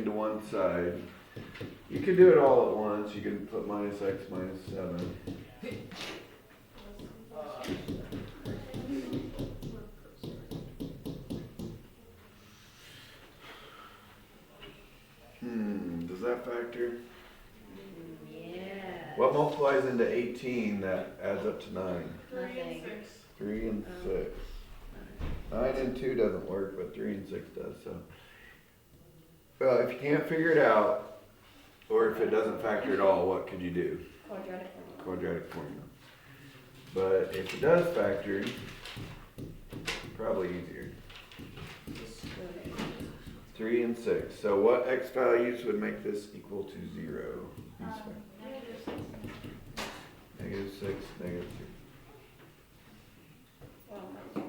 to one side. You can do it all at once. You can put minus x minus 7. Does that factor? Yeah. What multiplies into 18 that adds up to 9? 3 and 6. 3 and 6. 9 and 2 doesn't work, but 3 and 6 does. So, well, if you can't figure it out, or if it doesn't factor at all, what could you do? Quadratic formula. Quadratic formula. But if it does factor, probably easier. 3 and 6. So what x values would make this equal to 0? Negative 6, negative 3.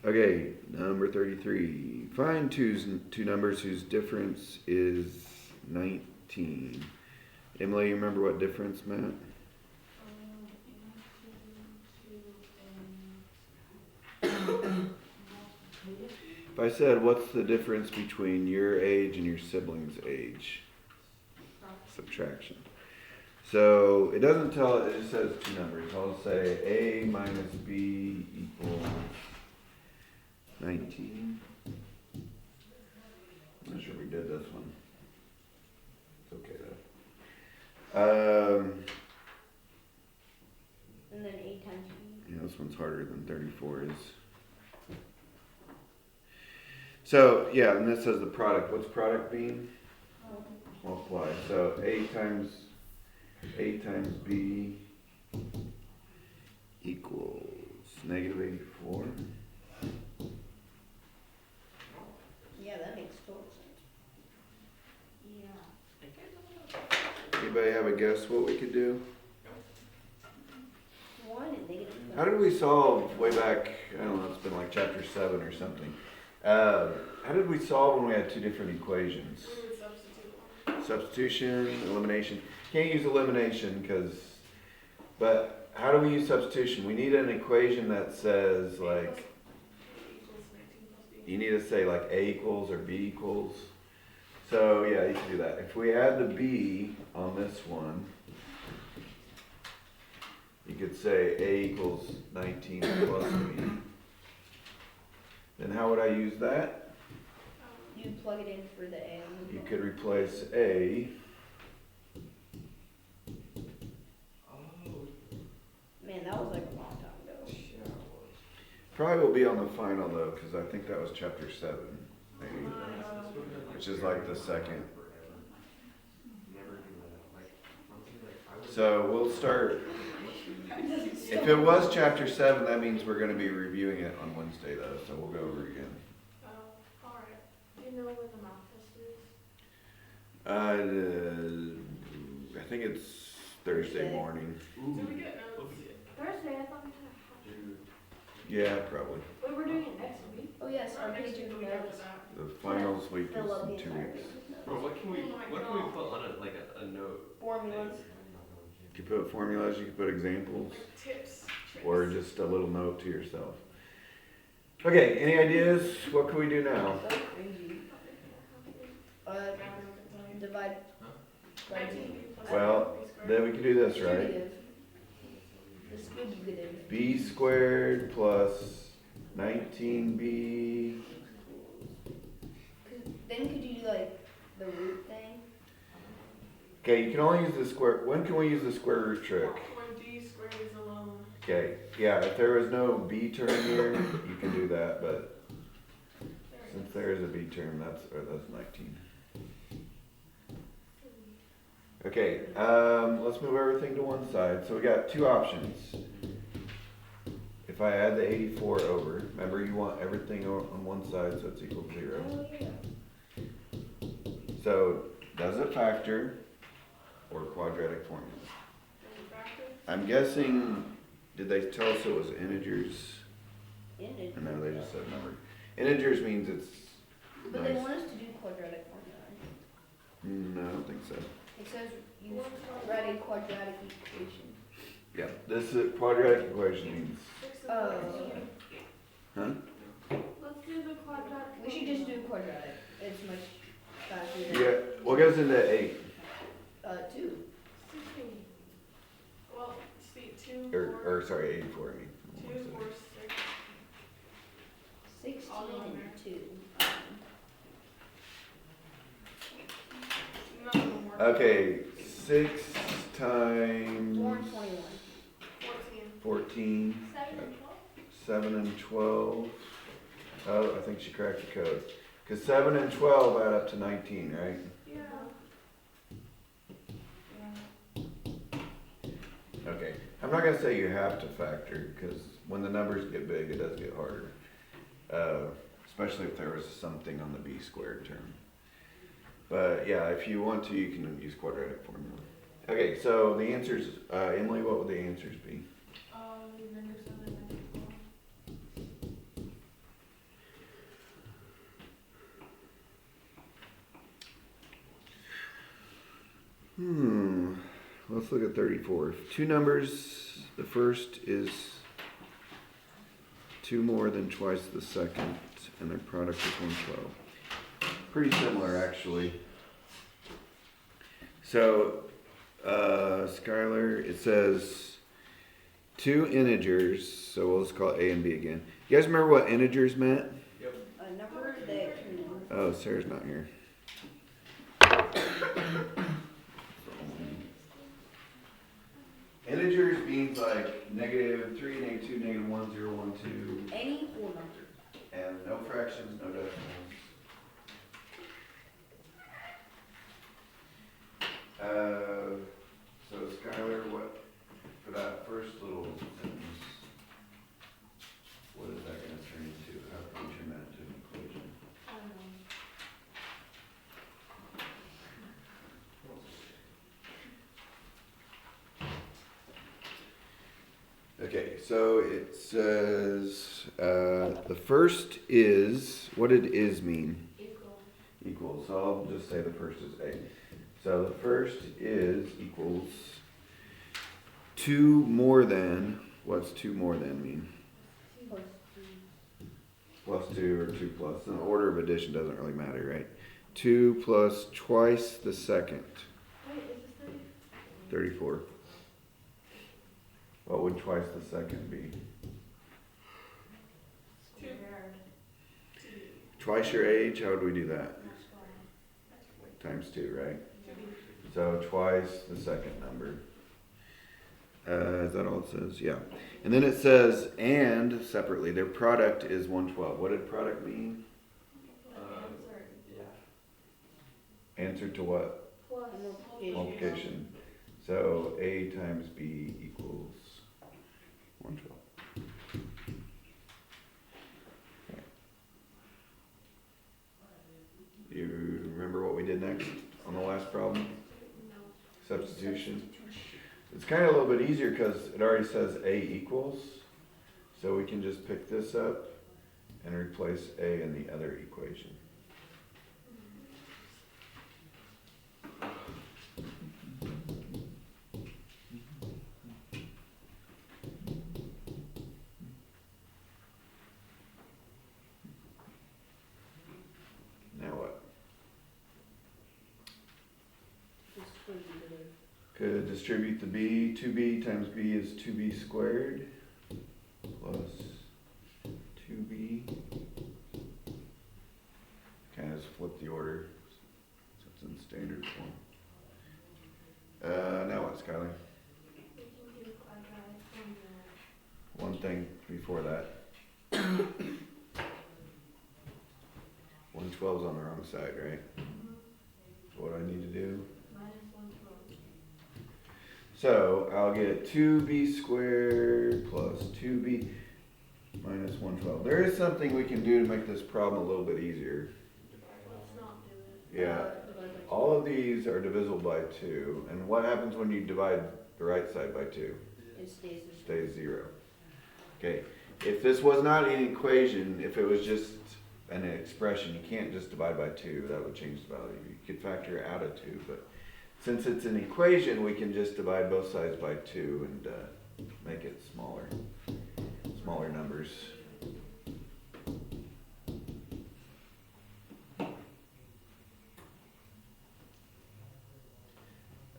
Okay, number 33. Find two numbers whose difference is 19. Emily, you remember what difference meant? If I said, what's the difference between your age and your sibling's age? Subtraction. So it doesn't tell, it just says two numbers. I'll say A minus B equals 19. I'm not sure we did this one. It's okay though. And then 8 times B. Yeah, this one's harder than 34 is. So, yeah, and this says the product. What's product mean? Multiply. So, A times B equals negative 84. Yeah, that makes total sense. Yeah. Anybody have a guess what we could do? 1 and negative 12. How did we solve way back, I don't know, it's been like chapter 7 or something. How did we solve when we had two different equations? We would substitute. Substitution, elimination. Can't use elimination but how do we use substitution? We need an equation that says like, you need to say like A equals or B equals. So yeah, you can do that. If we add the B on this one, you could say A equals 19 plus B. Then how would I use that? You plug it in for the A. You could replace A. Man, that was like a long time ago. Probably will be on the final though, because I think that was chapter 7, maybe, which is like the second. So we'll start. If it was chapter 7, that means we're going to be reviewing it on Wednesday though, so we'll go over it again. Alright. Do you know when the math test is? I think it's Thursday morning. Do we get notes? Thursday, I thought we had. Yeah, probably. Wait, we're doing it next week? Oh yes, our Next page week of we go notes. with that. The finals week Fill up is the in 2 entire weeks. page with notes. Bro, what can we put on a note? Formulas. You can put formulas, you can put examples, Like tips. Tricks. or just a little note to yourself. Okay, any ideas? What can we do now? So crazy. Divide. By B. Well, then we can do this, right? Distributive. Distributive. B squared plus 19b. Then could you do like the root thing? Okay, you can only use the square. When can we use the square root trick? When D squared is alone. Okay, yeah, if there was no b term here, you can do that, but since there is a b term, that's 19. Okay, let's move everything to one side. So we got two options. If I add the 84 over, remember you want everything on one side so it's equal to 0. Oh yeah. So does it factor or quadratic formula? Does it factor? I'm guessing, did they tell us it was integers? Integers. No, they just said number. Integers means it's But nice. they want us to do quadratic formula. No, I don't think so. It says use write a quadratic equation. Yeah, this is quadratic equation means, 6 Oh. and 14. huh? Let's do the quadratic. We should just do quadratic. It's much faster than Yeah, what goes into 8? 2. 16. Well, see, 2, Or sorry, 84, I mean. 2, 4, 6. 16 I'll go in there. and 2. None of them work. Okay, 6 4 times and 21. 14. 14, 7 and 12. 7 and 12. Oh, I think she cracked the code. Because 7 and 12 add up to 19, right? Yeah. Okay, I'm not gonna say you have to factor, because when the numbers get big, it does get harder. Especially if there was something on the b squared term. But yeah, if you want to, you can use quadratic formula. Okay, so the answers, Emily, what would the answers be? Number 7 and 12. Let's look at 34. Two numbers, the first is 2 more than twice the second, and their product is 112. Pretty similar, actually. So, Skylar, it says 2 integers, so we'll just call it A and B again. You guys remember what integers meant? A number that can. Oh, Sarah's not here. Integers means like -3, -2, -1, 0, 1, 2, Any whole number. and no fractions, no decimals. So Skylar, what, for that first little sentence, what is that gonna turn into? How can we turn that into an equation? I don't know. Okay, so it says, the first is, what did is mean? Equal. Equals, so I'll just say the first is A. So the first is equals 2 more than, what's 2 more than mean? Plus Plus 2 or 2 plus, the order of addition doesn't really matter, right? 2 plus twice the second, Wait, is this 34. What would twice the second be? 2? Twice your age, how would we do that? Times 2, right? So twice the second number. Is that all it says? Yeah. And then it says, and separately, their product is 112. What did product mean? Yeah. Answer to what? Plus. Multiplication. So A times B equals 112. Okay. You remember what we did next on the last problem? Substitution. It's kind of a little bit easier because it already says A equals. So we can just pick this up and replace A in the other equation. Now what? Could distribute the B. 2B times B is 2B squared plus 2B. Kind of just flip the order so it's in standard form. Now what, Skylar? We can do quadratic formula. One thing before that. 112's on the wrong side, right? So what do I need to do? Minus 112. So I'll get 2b squared plus 2b minus 112. There is something we can do to make this problem a little bit easier. Let's not do it. Yeah, all of these are divisible by 2. And what happens when you divide the right side by 2? It stays the same. Stays 0. Okay, if this was not an equation, if it was just an expression, you can't just divide by 2. That would change the value. You could factor out of 2, but since it's an equation, we can just divide both sides by 2 and make it smaller numbers.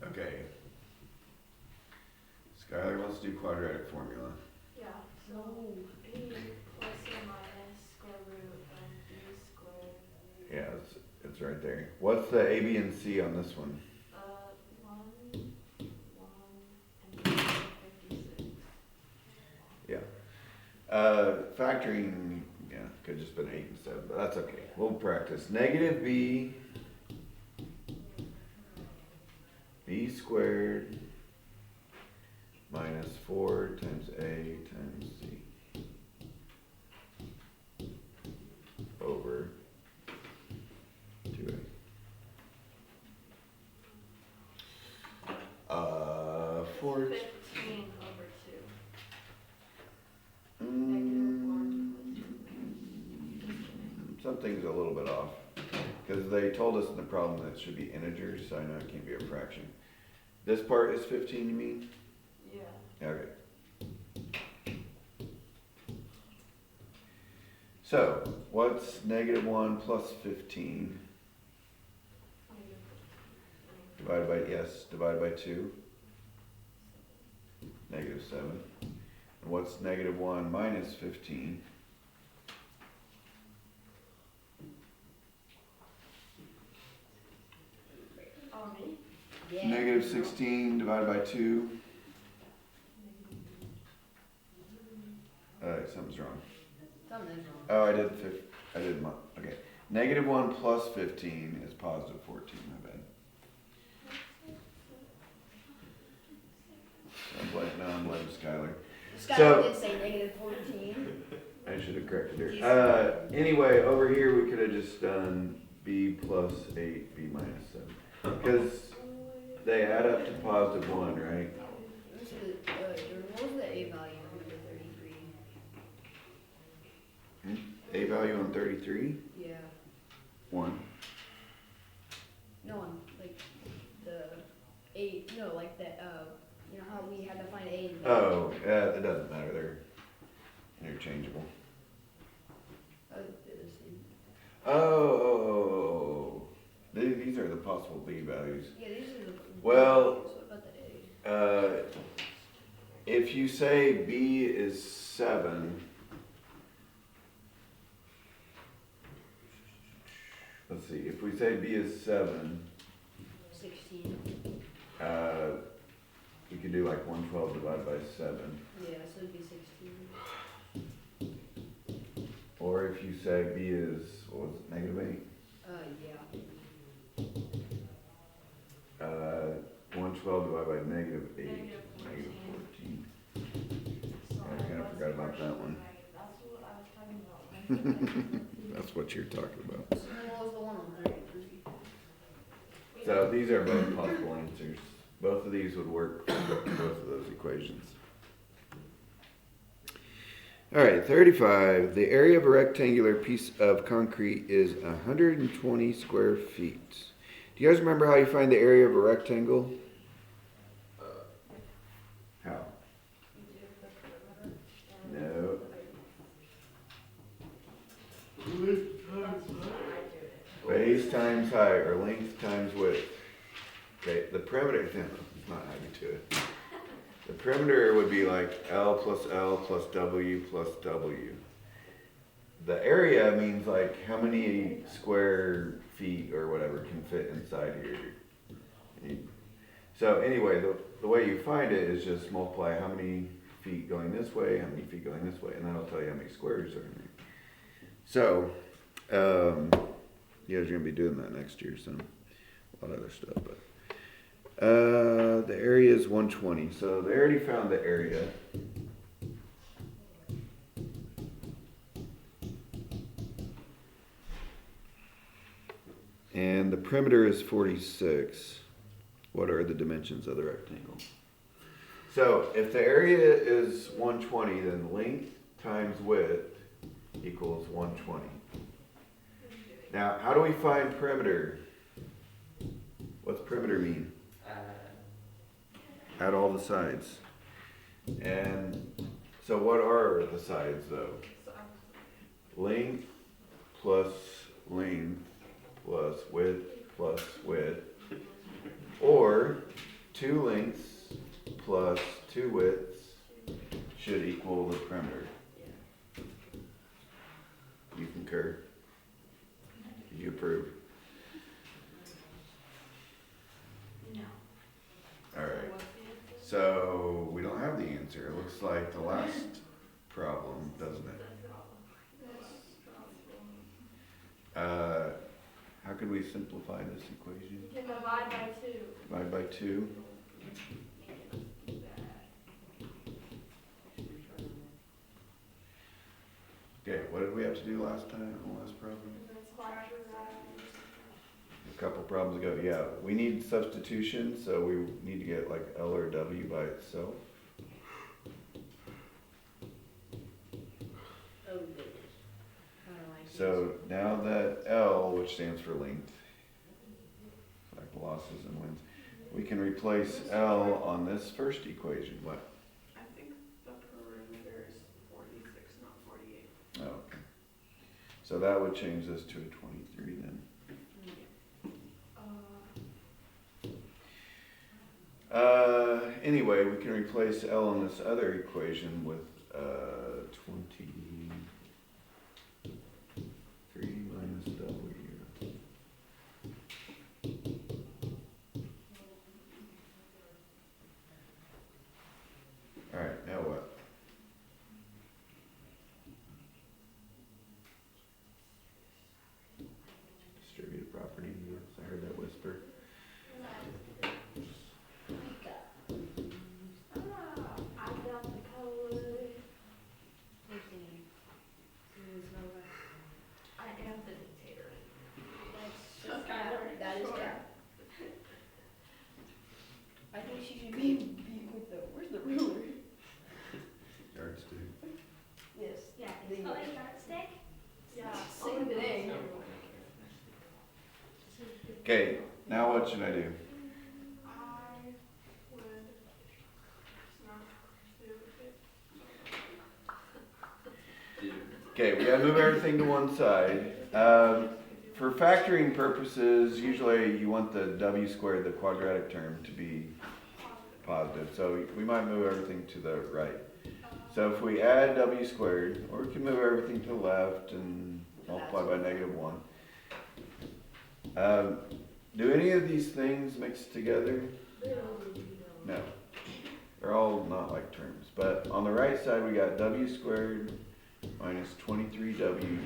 Okay. Skylar wants to do quadratic formula. Yeah, so b plus or minus square root of b squared. Yeah, it's right there. What's the A, B, and C on this one? 1, 1, and 56. Yeah. Factoring, yeah, could have just been 8 and 7, but that's okay. We'll practice. Negative b squared minus 4 times a times c over 2a. 4. 15 over 2. Negative 1 plus 2. Something's a little bit off. Because they told us in the problem that it should be integers, so I know it can't be a fraction. This part is 15, you mean? Yeah. Okay. So, what's negative 1 plus 15? Divided by 2. Negative 7. And what's negative 1 minus 15? Oh, me? Yeah. Negative 16 divided by 2. Something's wrong. Something is wrong. Oh, okay. Negative 1 plus 15 is positive 14, my bad. I'm blaming Skylar. Skylar So- did say negative 14. I should have corrected her. Anyway, over here we could have just done b plus 8, b minus 7. Because they add up to positive 1, right? This is, what was the A value on number 33? A value on 33? Yeah. 1. No one, like, the A, no, like the, you know how we had to find A and B? Oh, it doesn't matter. They're interchangeable. They're the same. Oh. These are the possible b values. Yeah, these are the. Well, What about the A? If you say b is 7, let's see, if we say b is 7, 16. we could do like 112 divided by 7. Yeah, so it'd be 16. Or if you say b is, what was it, negative 8? Yeah. 112 divided by negative 8, Negative negative 14. Sorry, I kinda that's forgot about that one. That's what I was talking about. That's what you're talking about. So what was the one on 33? So these are both possible answers. Both of these would work for both of those equations. All right, 35. The area of a rectangular piece of concrete is 120 square feet. Do you guys remember how you find the area of a rectangle? How? You do the perimeter. and No. That's what I do it. Base times height or length times width. Okay, the perimeter, no, it's not adding to it. The perimeter would be like L plus W plus W. The area means like how many square feet or whatever can fit inside here. So anyway, the way you find it is just multiply how many feet going this way, how many feet going this way, and that'll tell you how many squares are in there. So, you guys are gonna be doing that next year, so a lot of other stuff, but. The area is 120, so they already found the area. And the perimeter is 46. What are the dimensions of the rectangle? So if the area is 120, then length times width equals 120. Now, how do we find perimeter? What's perimeter mean? Add all the sides. And so what are the sides though? Length plus length plus width, or 2 lengths plus 2 widths should equal the perimeter. You concur? You approve? No. Alright, so we don't have the answer. It looks like the last problem, doesn't it? How could we simplify this equation? You can divide by 2. Divide by 2. Okay, what did we have to do last time, on the last problem? A couple problems ago, yeah. We need substitution, so we need to get like L or W by itself. Oh, goodness. I don't like So now that L, which stands for length, like losses and wins, we can replace L on this first equation. What? I think the perimeter is 46, not 48. Oh, okay. So that would change this to a 23 then. Anyway, we can replace L in this other equation with 23 minus W. Alright, now what? Distributed property, yes, I heard that whisper. I got the color. I am the dictator. That is cap. I think she should be beat with the, where's the ruler? Yardstick. Yes. Yeah, The- it's called a yardstick. Yeah. Same thing. Okay, now what should I do? I would not do it. Okay, we gotta move everything to one side. For factoring purposes, usually you want the W squared, the quadratic term, to be positive. So we might move everything to the right. So if we add W squared, or we can move everything to the left and multiply by -1. Do any of these things mix together? No. They're all not like terms. But on the right side, we got W squared minus 23W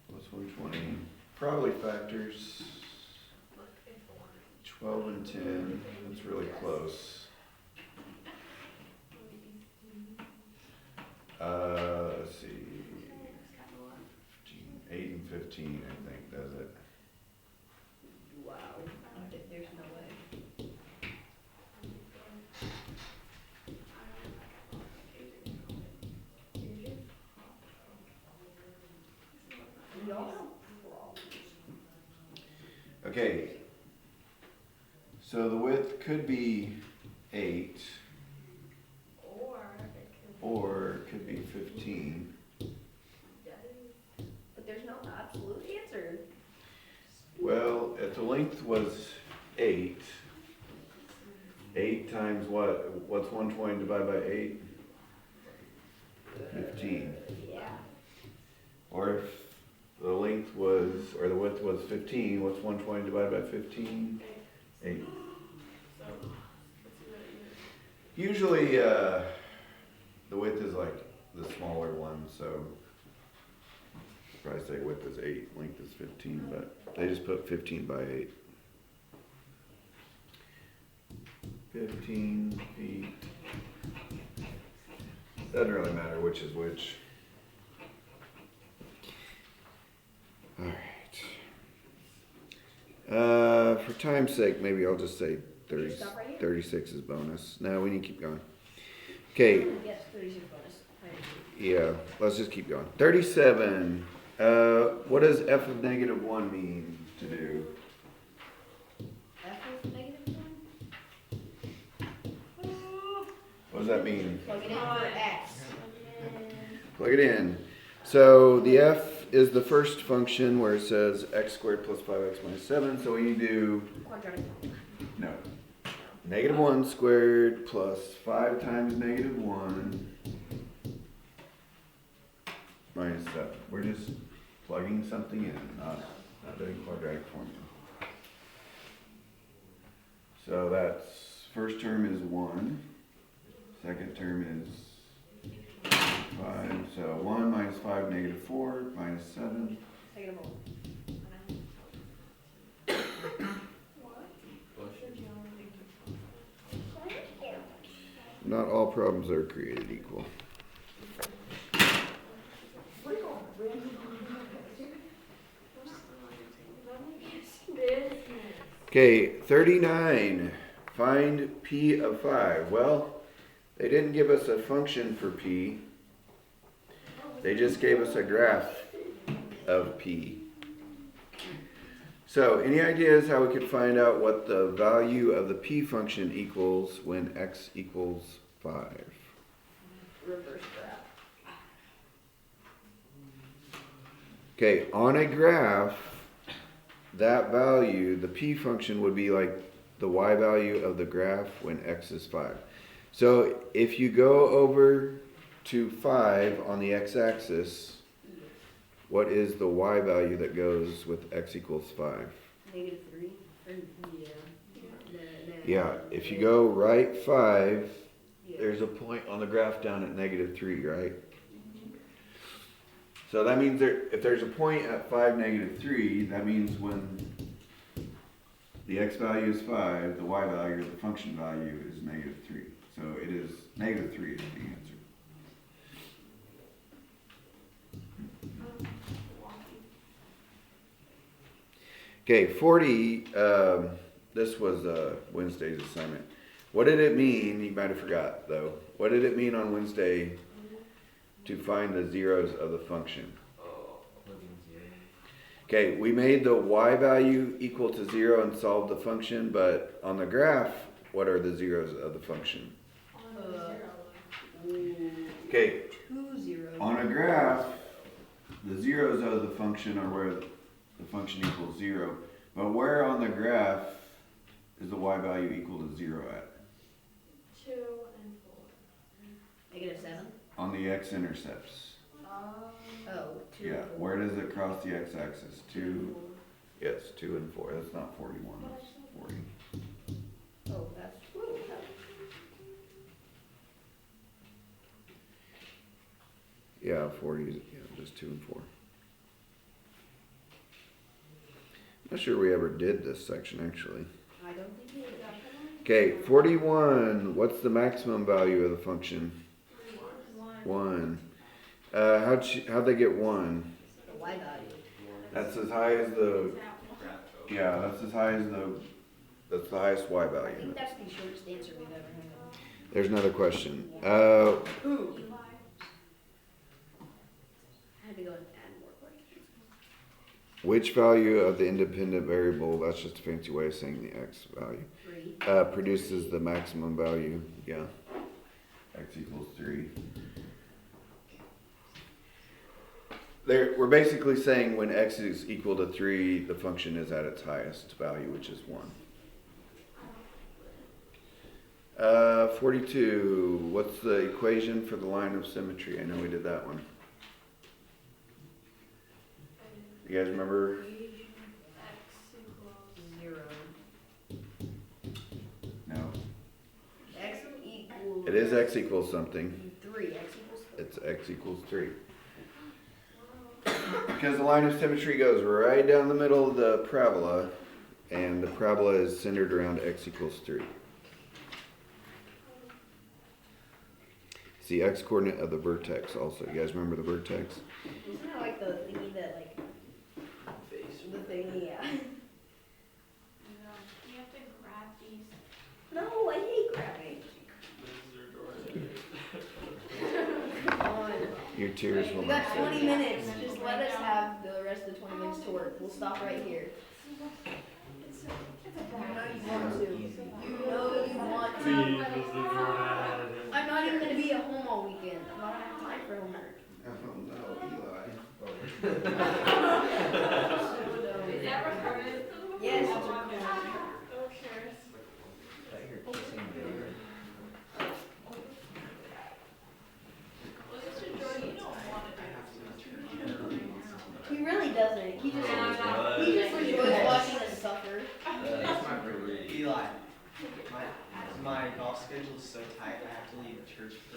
plus 120. Probably factors 12 and 10. That's really close. Let's see. 15, 8 and 15, I think, does it? Wow. There's no way. We all have problems. Okay. So the width could be 8, or it could be 15. But there's no absolute answer. Well, if the length was 8, 8 times what? What's 120 divided by 8? 15. Yeah. Or if the length was, or the width was 15, what's 120 divided by 15? 8. Usually, the width is like the smaller one, so probably say width is 8, length is 15, but they just put 15 by 8. 15 feet. Doesn't really matter which is which. Alright. For time's sake, maybe I'll just say 30, Stop right here? 36 is bonus. No, we need to keep going. Okay, Yes, 36 bonus. yeah, let's just keep going. 37. What does f of -1 mean to do? F of -1? What does that mean? Plug it in for x. Plug it in. So the f is the first function where it says x squared plus 5x minus 7. So we do, Quadratic. no, negative 1 squared plus 5 times negative 1 minus 7. We're just plugging something in, not doing quadratic formula. So that's, first term is 1, second term is 5, so 1 minus 5, negative 4, minus 7. Second of all. Not all problems are created equal. Okay, 39. Find p of 5. Well, they didn't give us a function for p. They just gave us a graph of p. So, any ideas how we could find out what the value of the p function equals when x equals 5? Reverse graph. Okay, on a graph, that value, the p function would be like the y value of the graph when x is 5. So if you go over to 5 on the x-axis, what is the y value that goes with x equals 5? -3. Or, Yeah, if you go right 5, yeah. there's a point on the graph down at -3, right? So that means if there's a point at 5, -3, that means when the x value is 5, the y value, or the function value, is -3. So it is -3 is the answer. Okay, 40, this was Wednesday's assignment. What did it mean, you might have forgot though, what did it mean on Wednesday to find the zeros of the function? Okay, we made the y value equal to 0 and solved the function, but on the graph, what are the zeros of the function? Okay, 2 zeros. on a graph, the zeros of the function are where the function equals 0. But where on the graph is the y value equal to 0 at? 2 and 4. -7. On the x-intercepts. Oh, 2 Yeah, and 4. where does it cross the x-axis? 2, yes, 2 and 4. That's not 41, that's 40. Oh, that's true. Yeah, 40 is just 2 and 4. I'm not sure we ever did this section actually. I don't think you did. Okay, 41. What's the maximum value of the function? 1. How'd they get 1? The y value. That's as high as the, yeah, that's as high as that's the highest y I value. think that's the shortest answer we've ever had. There's another question. Ooh. I had to go and add more questions. Which value of the independent variable, that's just a fancy way of saying the x value, 3. produces the maximum value? Yeah. X equals 3. We're basically saying when x is equal to 3, the function is at its highest value, which is 1. 42. What's the equation for the line of symmetry? I know we did that one. You guys remember? X equals 0. No. X equals. It is x equals something. 3. X equals 3. It's x equals 3. Because the line of symmetry goes right down the middle of the parabola, and the parabola is centered around x equals 3. It's the x-coordinate of the vertex also. You guys remember the vertex? Isn't that like the thingy that like. The thingy, yeah. You have to grab these. No, I hate grabbing. Come on. Your tears will We not got save 20 you. minutes. Just let us have the rest of the 20 minutes to work. We'll stop right here. It's You know you want to. You know you want to. Please, Mr. Jordan. I'm I'm not gonna have time for homework. Oh no, Eli. Is that recorded? Yes, it's recorded. Oh, sure. Well, Mr. Jordan, you don't want to do this. He really doesn't. He just enjoys watching us suffer. Eli, my golf schedule is so tight, I have to leave church for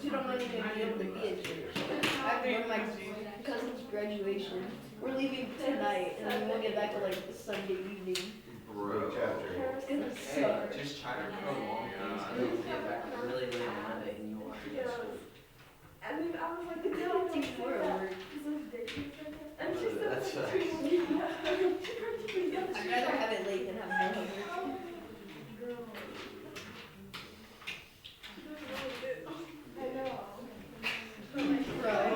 You don't want to even be able to be at church. I have to go to my cousin's graduation. We're leaving tonight, and then we'll get back to like Sunday evening. Bro. It's gonna Hey, suck. just try to go long things and then we'll get back really late on Monday and you won't have to go to school. And then I was like, It don't take more work. and she said, That's I'd rather have it late than have no homework. I know. Bro, we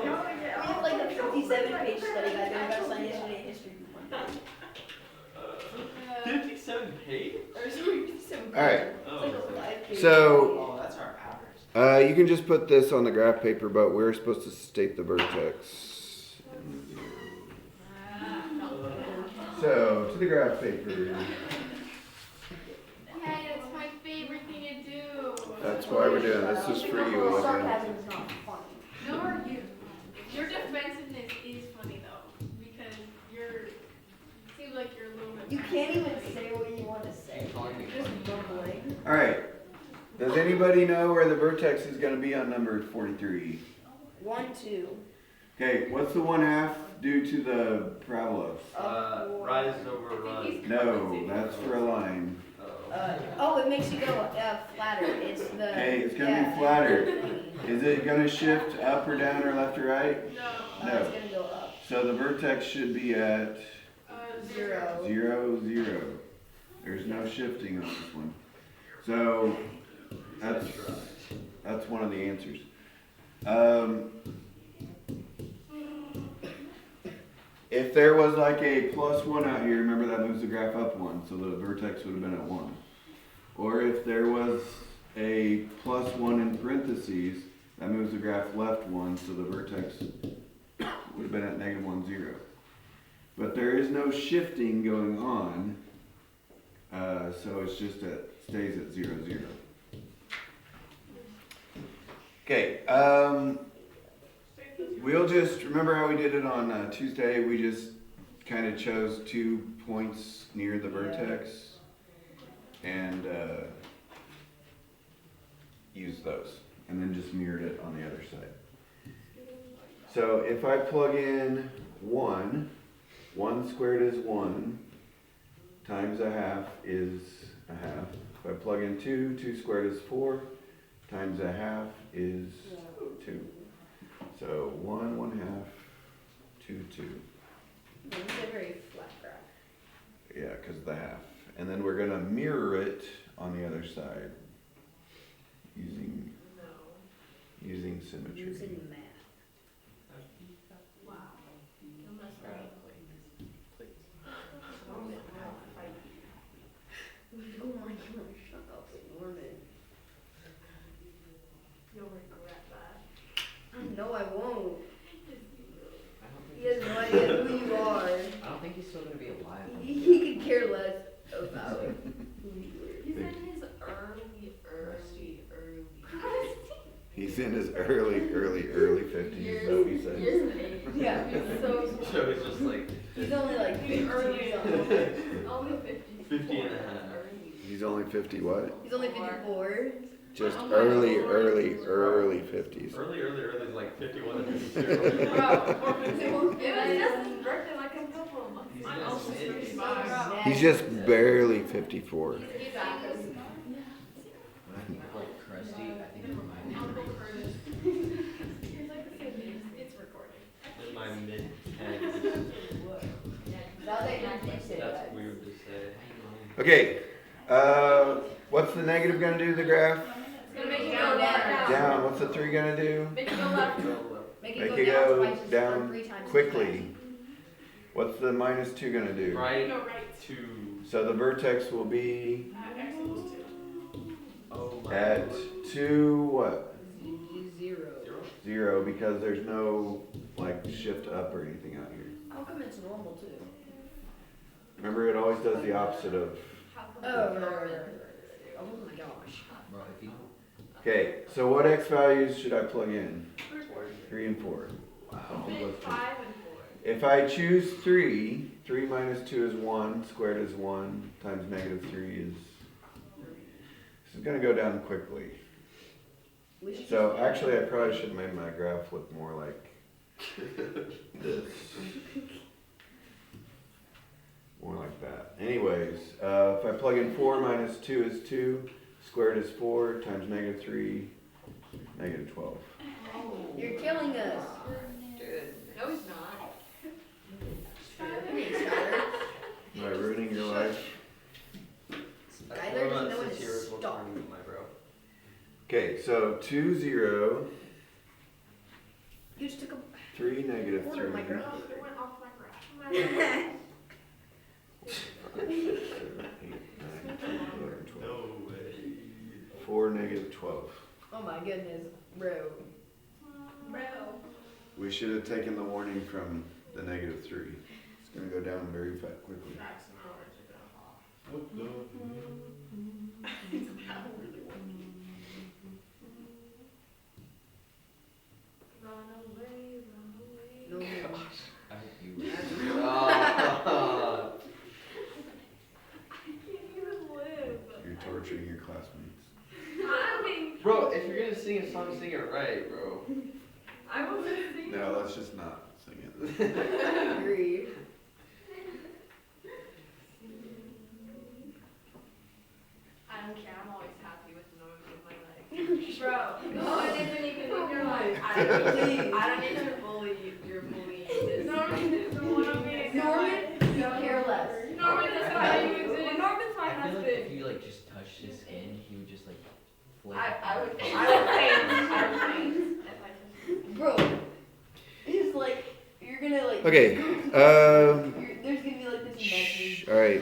have like a 57-page study guide that we got assigned yesterday in history. 57 page? Or sorry, 57 All right. It's like a 5-page. So- Oh, that's our average. You can just put this on the graph paper, but we're supposed to state the vertex. So, to the graph paper. Hey, that's my favorite thing to do. That's why we're doing this. Is for you, Olivia. Sarcasm is not funny. No, are you? Your defensiveness is funny though, because seems like you're a little bit. You can't even say what you want to say. You're just mumbling. All right. Does anybody know where the vertex is going to be on number 43? 1, 2. Okay, what's the 1/2 due to the parabola? Rise over run. No, that's for a line. It makes you go flatter. It's the. Okay, it's going to be flatter. Is it going to shift up or down or left or right? No. It's gonna go up. So the vertex should be at 0. 0, 0. There's no shifting on this one. So that's one of the answers. If there was like a +1 out here, remember that moves the graph up 1, so the vertex would have been at 1. Or if there was a +1 in parentheses, that moves the graph left 1, so the vertex would have been at -1, 0. But there is no shifting going on, so it's just stays at 0, 0. Okay, we'll just, remember how we did it on Tuesday? We just kind of chose 2 points near the vertex and used those, and then just mirrored it on the other side. So if I plug in 1, 1 squared is 1, times 1/2 is 1/2. If I plug in 2, 2 squared is 4, times 1/2 is 2. So 1, 1/2, 2, 2. It's a very flat graph. Yeah, because of the half. And then we're going to mirror it on the other side using symmetry. Using math. Wow. Oh my gosh, shut up, Norman. You'll regret that. No, I won't. I don't He think has no idea who you are. I don't think he's still gonna be alive. He could care less about who you are. He's in his early. He's in his early 50s, is that what he said? Years of age. Yeah, so So it's just like he's only like 50 early. something. Only 50. 50 and a half. He's only 50 what? He's only 54. Just Oh my early Lord. 50s. Early is like 51 and 52. Bro, it was just his birthday like a couple of months. He's I'm gonna almost say it. 55. He's just barely 54. He's When I think of like crusty, I think of my Uncle Curtis. He's like the same age. It's recording. In my mid-10s. Now that you say That's that. weird to say. Okay, what's the negative going to do to the graph? It's gonna make you go down. Down. What's the 3 going to do? Make you go left. Make Make it it go go down twice down or 3 times as quickly. What's the -2 going to do? Right Go right. to. So the vertex will be X equals 2. Oh my at Lord. 2 what? 0 because there's no like shift up or anything out here. How come it's normal too? Remember, it always does the opposite of. Oh my gosh. Bro, if you don't. Okay, so what x values should I plug in? 3 and 4. Big 5 and 4. If I choose 3, 3 minus 2 is 1, squared is 1, times negative 3 is. This is going to go down quickly. So actually, I probably should have made my graph look more like this. More like that. Anyways, if I plug in 4 minus 2 is 2, squared is 4, times negative 3, negative 12. You're killing us. No, he's not. Am I ruining your life? Skylar doesn't know when to stop. My bro. Okay, so 2, 0, You just took a 3, negative corner of my 3. graph. It went off my graph. 5, 6, 7, 8, 9, 10, 11, 12. No way. 4, negative 12. Oh my goodness, bro. Bro. We should have taken the warning from the negative 3. It's going to go down very quickly. No more. I hope you. You're torturing your classmates. Bro, if you're gonna sing a song, sing it right, bro. I was singing. No, let's just not sing it. Agree. I don't care. I'm always happy with the noise of my legs. Bro, no, it isn't even in your life. I don't need to bully you. You're bullying this. Norman is the one I'm being. Norman, you care less. Norman is why you exist. Norman's my I feel like husband. if you like just touched his skin, he would just like flake. I would faint. If I just. Bro, it's like, you're gonna like. Okay, There's gonna be like this message. all right,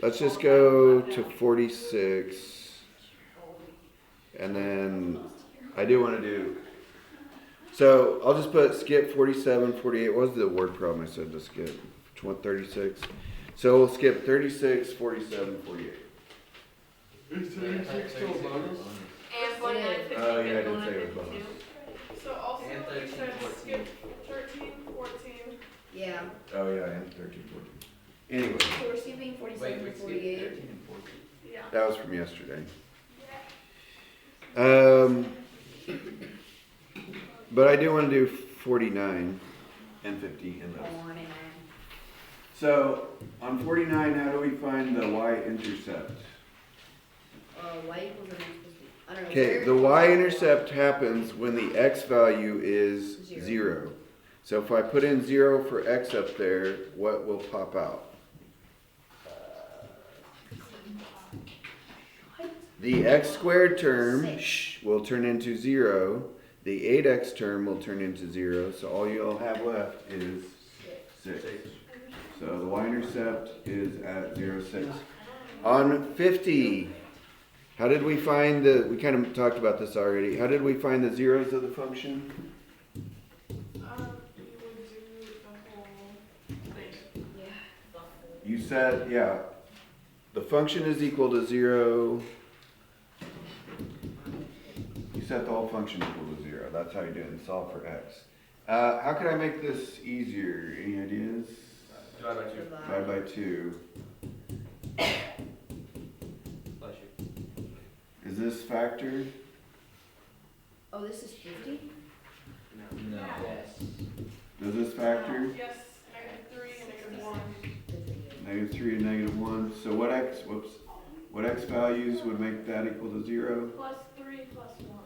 let's just go to 46. And then I do want to do. So I'll just put skip 47, 48. What was the word problem I said to skip? 36. So we'll skip 36, 47, 48. Is 36 still a bonus? And 49, 50, Oh, yeah, I did 51, say it was 52. bonus. So also, And you 13, said 14. skip 13, 14. Yeah. Oh yeah, and 13, 14. Anyway, So we're skipping 47 to 48. 13 and 14. Yeah. that was from yesterday. But I do want to do 49 and 50 in those. So on 49, how do we find the y-intercept? Y equals an x plus b. I don't know. Okay, the y-intercept happens when the x value is 0. So if I put in 0 for x up there, what will pop out? The x squared term will turn into 0. The 8x term will turn into 0. So all you'll have left is 6. So the y-intercept is at 0, 6. On 50, how did we find we kind of talked about this already. How did we find the zeros of the function? You would do the whole thing. You said, yeah, the function is equal to 0. You set the whole function equal to 0. That's how you do it and solve for x. How can I make this easier? Any ideas? Divide by 2. Divide by 2. Bless you. Is this factor? Oh, this is 50? No. Does this factor? Yes, -3 and -1. Negative 3 and negative 1. So what x values would make that equal to 0? Plus 3 plus 1.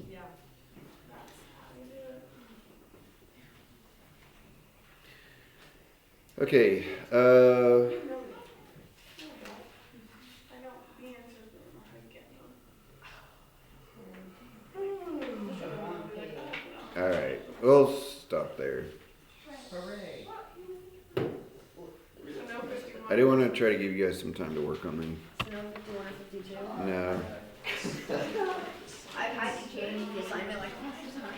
Yeah. That's how you do it. Okay, You know that. I know the answers, but I don't know how to get them. alright, we'll stop there. Hooray. So no 51. I do want to try to give you guys some time to work on them. So no 51 or 52? No. sign it like all the time.